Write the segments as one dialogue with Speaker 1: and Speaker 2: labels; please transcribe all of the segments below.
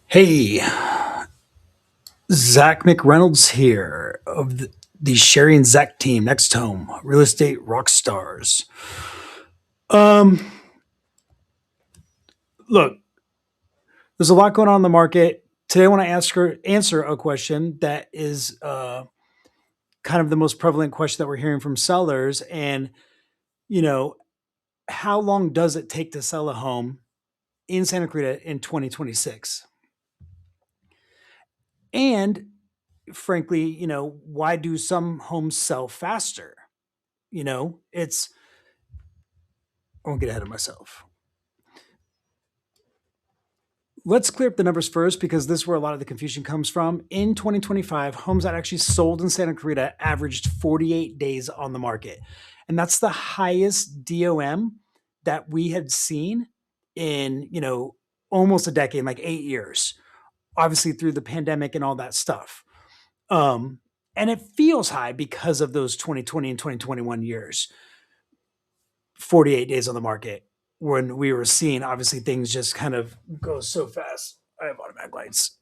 Speaker 1: Hey, Zach McReynolds here of the Cherrie and Zach team, Next Home, Real Estate Rock Stars. Um, Look, there's a lot going on in the market. Today, I want to answer a question that is kind of the most prevalent question that we're hearing from sellers. And, you know, how long does it take to sell a home in Santa Clarita in 2026? And frankly, why do some homes sell faster? It's I won't get ahead of myself. Let's clear up the numbers first because this is where a lot of the confusion comes from. In 2025, homes that actually sold in Santa Clarita averaged 48 days on the market. And that's the highest DOM that we had seen in, almost a decade, like 8 years, obviously through the pandemic and all that stuff. Um, and it feels high because of those 2020 and 2021 years. 48 days on the market when we were seeing obviously things just kind of go so fast. I have automatic lights.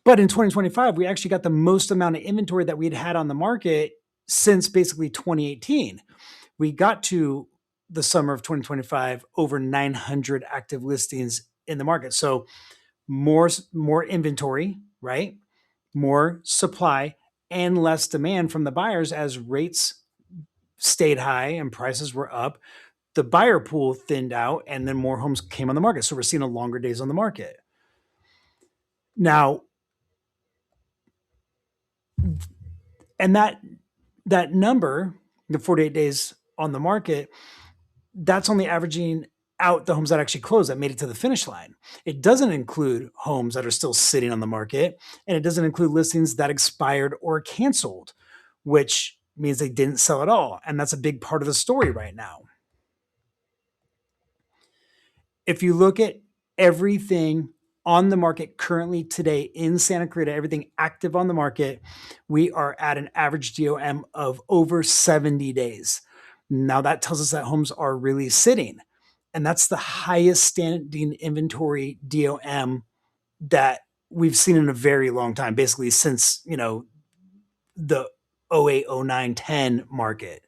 Speaker 1: But in 2025, we actually got the most amount of inventory that we'd had on the market since basically 2018. We got to the summer of 2025 over 900 active listings in the market. So more inventory, right? More supply and less demand from the buyers as rates stayed high and prices were up. The buyer pool thinned out and then more homes came on the market. So we're seeing a longer days on the market. Now, and that number, the 48 days on the market, that's only averaging out the homes that actually closed that made it to the finish line. It doesn't include homes that are still sitting on the market, and it doesn't include listings that expired or canceled, which means they didn't sell at all. And that's a big part of the story right now. If you look at everything on the market currently today in Santa Clarita, everything active on the market, we are at an average DOM of over 70 days. Now that tells us that homes are really sitting. And that's the highest standing inventory DOM that we've seen in a very long time, basically since, the 08, 09, 10 market.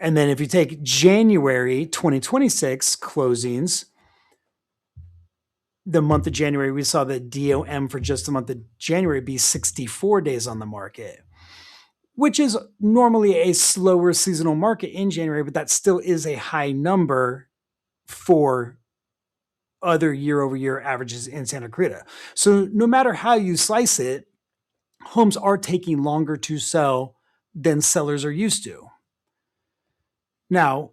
Speaker 1: And then if you take January 2026 closings, the month of January, we saw the DOM for just the month of January be 64 days on the market, which is normally a slower seasonal market in January, but that still is a high number for other year over year averages in Santa Clarita. So no matter how you slice it, homes are taking longer to sell than sellers are used to. Now,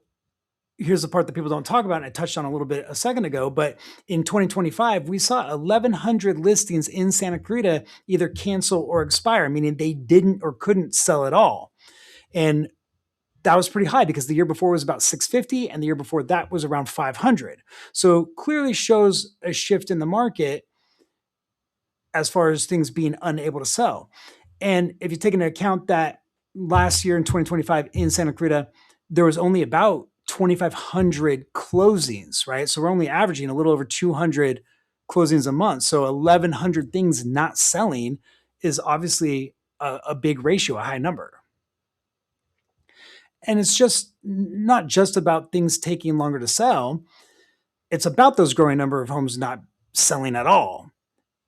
Speaker 1: here's the part that people don't talk about, and I touched on a little bit a second ago, but in 2025, we saw 1,100 listings in Santa Clarita either cancel or expire, meaning they didn't or couldn't sell at all. And that was pretty high because the year before was about 650 and the year before that was around 500. So clearly shows a shift in the market as far as things being unable to sell. And if you take into account that last year in 2025 in Santa Clarita, there was only about 2,500 closings, right? So we're only averaging a little over 200 closings a month. So 1,100 things not selling is obviously a big ratio, a high number. And it's just not just about things taking longer to sell. It's about those growing number of homes not selling at all.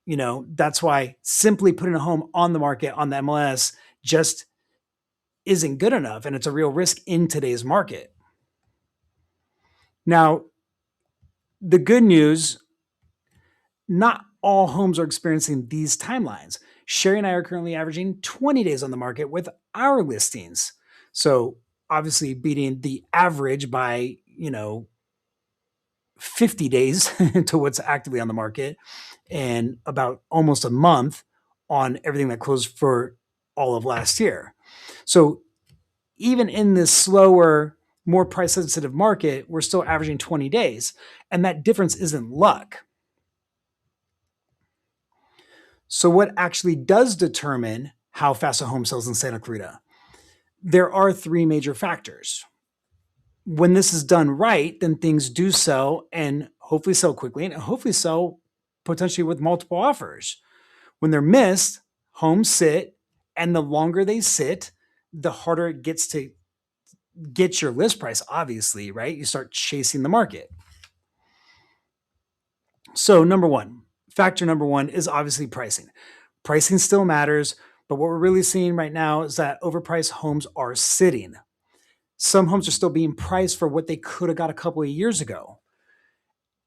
Speaker 1: That's why simply putting a home on the market on the MLS just isn't good enough. And it's a real risk in today's market. Now, the good news, not all homes are experiencing these timelines. Cherrie and I are currently averaging 20 days on the market with our listings. So obviously beating the average by, 50 days to what's actively on the market and about almost a month on everything that closed for all of last year. So even in this slower, more price sensitive market, we're still averaging 20 days. And that difference isn't luck. So, what actually does determine how fast a home sells in Santa Clarita? There are three major factors. When this is done right, then things do sell and hopefully sell quickly and hopefully sell potentially with multiple offers. When they're missed, homes sit, and the longer they sit, the harder it gets to get your list price, obviously, right? You start chasing the market. So, factor number one is obviously pricing. Pricing still matters, but what we're really seeing right now is that overpriced homes are sitting. Some homes are still being priced for what they could have got a couple of years ago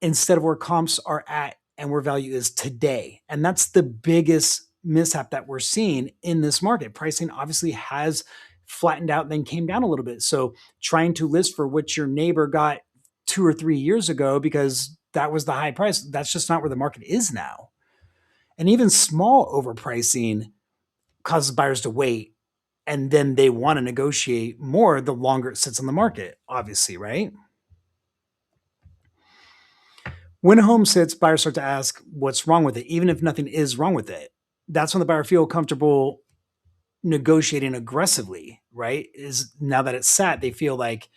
Speaker 1: instead of where comps are at and where value is today. And that's the biggest mishap that we're seeing in this market. Pricing obviously has flattened out and then came down a little bit. So trying to list for what your neighbor got 2 or 3 years ago because that was the high price, that's just not where the market is now. And even small overpricing causes buyers to wait and then they want to negotiate more the longer it sits on the market, obviously, right? When a home sits, buyers start to ask what's wrong with it, even if nothing is wrong with it. That's when the buyer feel comfortable negotiating aggressively, right? Is now that it's sat, they feel like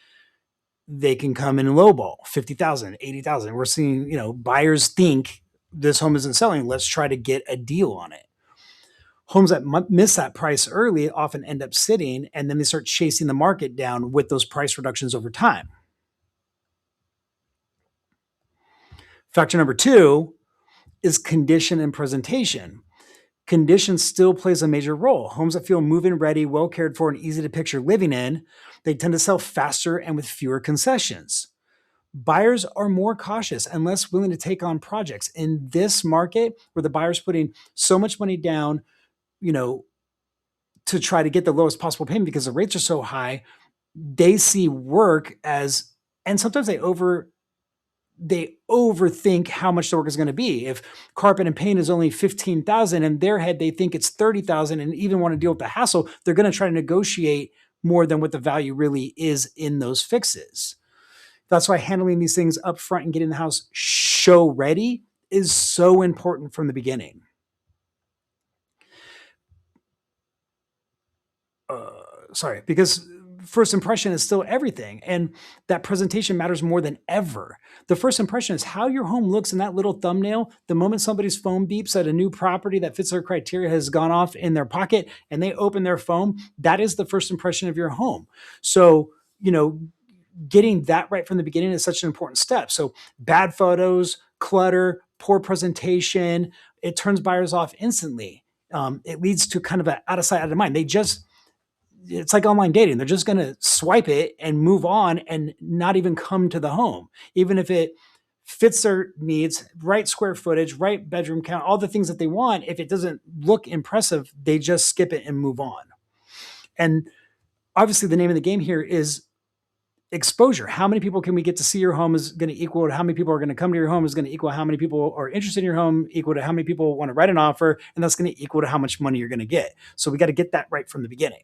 Speaker 1: they can come in lowball 50,000, 80,000. We're seeing, buyers think this home isn't selling. Let's try to get a deal on it. Homes that miss that price early often end up sitting and then they start chasing the market down with those price reductions over time. Factor number two is condition and presentation. Condition still plays a major role. Homes that feel move-in ready, well cared for, and easy to picture living in, they tend to sell faster and with fewer concessions. Buyers are more cautious and less willing to take on projects. In this market, where the buyer's putting so much money down, you know, to try to get the lowest possible payment because the rates are so high, they see work as, and sometimes they overthink how much the work is going to be. If carpet and paint is only 15,000 in their head, they think it's 30,000 and even want to deal with the hassle, they're going to try to negotiate more than what the value really is in those fixes. That's why handling these things up front and getting the house show ready is so important from the beginning. Because first impression is still everything. And that presentation matters more than ever. The first impression is how your home looks in that little thumbnail. The moment somebody's phone beeps at a new property that fits their criteria has gone off in their pocket and they open their phone, that is the first impression of your home. So, getting that right from the beginning is such an important step. So bad photos, clutter, poor presentation, it turns buyers off instantly. It leads to kind of an out of sight, out of mind. It's like online dating. They're just going to swipe it and move on and not even come to the home, even if it fits their needs, right square footage, right bedroom count, all the things that they want. If it doesn't look impressive, they just skip it and move on. And obviously the name of the game here is exposure. How many people can we get to see your home is going to equal to how many people are going to come to your home is going to equal how many people are interested in your home, equal to how many people want to write an offer, and that's going to equal to how much money you're going to get. So we got to get that right from the beginning.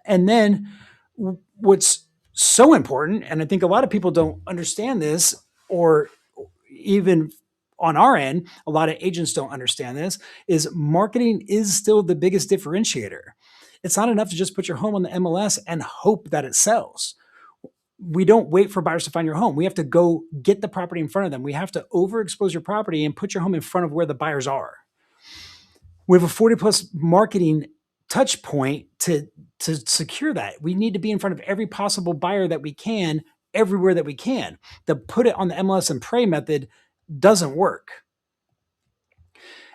Speaker 1: And then what's so important, and I think a lot of people don't understand this, or even on our end, a lot of agents don't understand this, is marketing is still the biggest differentiator. It's not enough to just put your home on the MLS and hope that it sells. We don't wait for buyers to find your home. We have to go get the property in front of them. We have to overexpose your property and put your home in front of where the buyers are. We have a 40 plus marketing touch point to secure that. We need to be in front of every possible buyer that we can, everywhere that we can. The put it on the MLS and pray method doesn't work.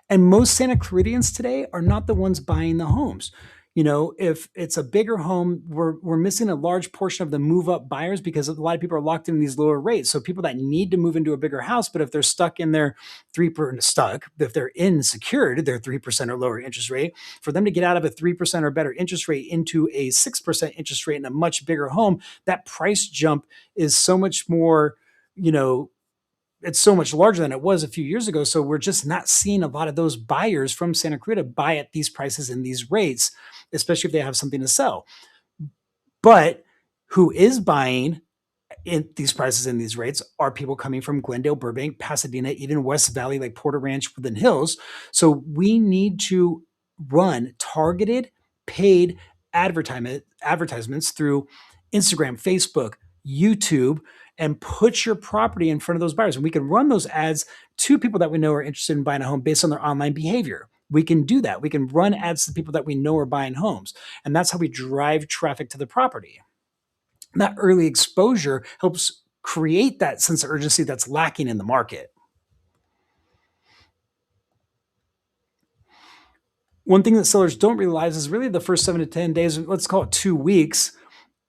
Speaker 1: And most Santa Claritians today are not the ones buying the homes. If it's a bigger home, we're missing a large portion of the move up buyers because a lot of people are locked in these lower rates. So people that need to move into a bigger house, but if they're stuck in their 3% if they're secured, their 3% or lower interest rate, for them to get out of a 3% or better interest rate into a 6% interest rate in a much bigger home, that price jump is so much more, it's so much larger than it was a few years ago. So we're just not seeing a lot of those buyers from Santa Clarita buy at these prices and these rates, especially if they have something to sell. But who is buying in these prices and these rates are people coming from Glendale, Burbank, Pasadena, even West Valley, like Porter Ranch, Woodland Hills. So we need to run targeted paid advertisements through Instagram, Facebook, YouTube, and put your property in front of those buyers. And we can run those ads to people that we know are interested in buying a home based on their online behavior. We can do that. We can run ads to people that we know are buying homes. And that's how we drive traffic to the property. And that early exposure helps create that sense of urgency that's lacking in the market. One thing that sellers don't realize is really the first 7 to 10 days, let's call it 2 weeks,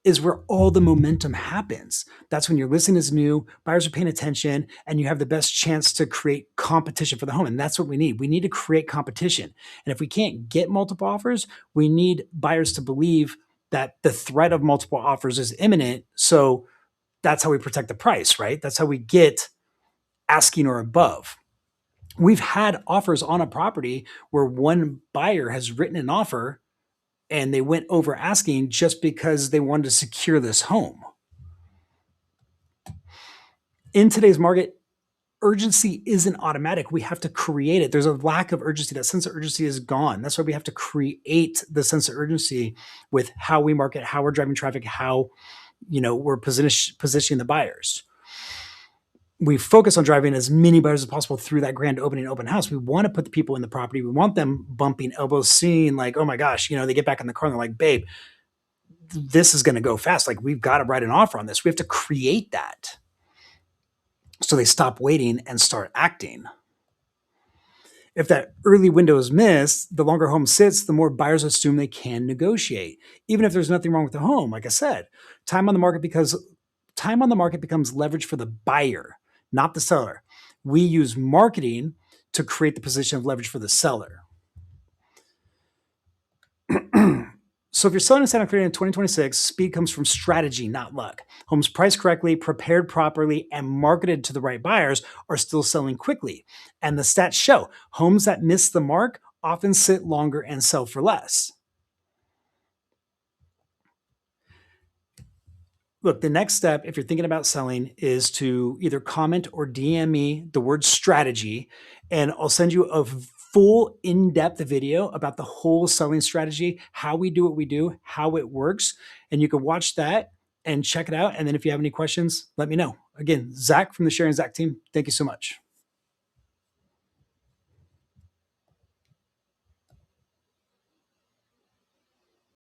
Speaker 1: is where all the momentum happens. That's when your listing is new, buyers are paying attention, and you have the best chance to create competition for the home. And that's what we need. We need to create competition. And if we can't get multiple offers, we need buyers to believe that the threat of multiple offers is imminent. So that's how we protect the price, right? That's how we get asking or above. We've had offers on a property where one buyer has written an offer and they went over asking just because they wanted to secure this home. In today's market, urgency isn't automatic. We have to create it. There's a lack of urgency. That sense of urgency is gone. That's why we have to create the sense of urgency with how we market, how we're driving traffic, how we're positioning the buyers. We focus on driving as many buyers as possible through that grand opening open house. We want to put the people in the property. We want them bumping elbows, seeing like, oh my gosh, they get back in the car and they're like, babe, this is going to go fast. Like, we've got to write an offer on this. We have to create that. So they stop waiting and start acting. If that early window is missed, the longer home sits, the more buyers assume they can negotiate, even if there's nothing wrong with the home. Like I said, time on the market becomes leverage for the buyer, not the seller. We use marketing to create the position of leverage for the seller. So if you're selling in Santa Clarita in 2026, speed comes from strategy, not luck. Homes priced correctly, prepared properly, and marketed to the right buyers are still selling quickly. And the stats show homes that miss the mark often sit longer and sell for less. Look, the next step, if you're thinking about selling, is to either comment or DM me the word strategy, and I'll send you a full in-depth video about the whole selling strategy, how we do what we do, how it works. And you can watch that and check it out. And then if you have any questions, let me know. Again, Zach from the Cherrie and Zach team, thank you so much.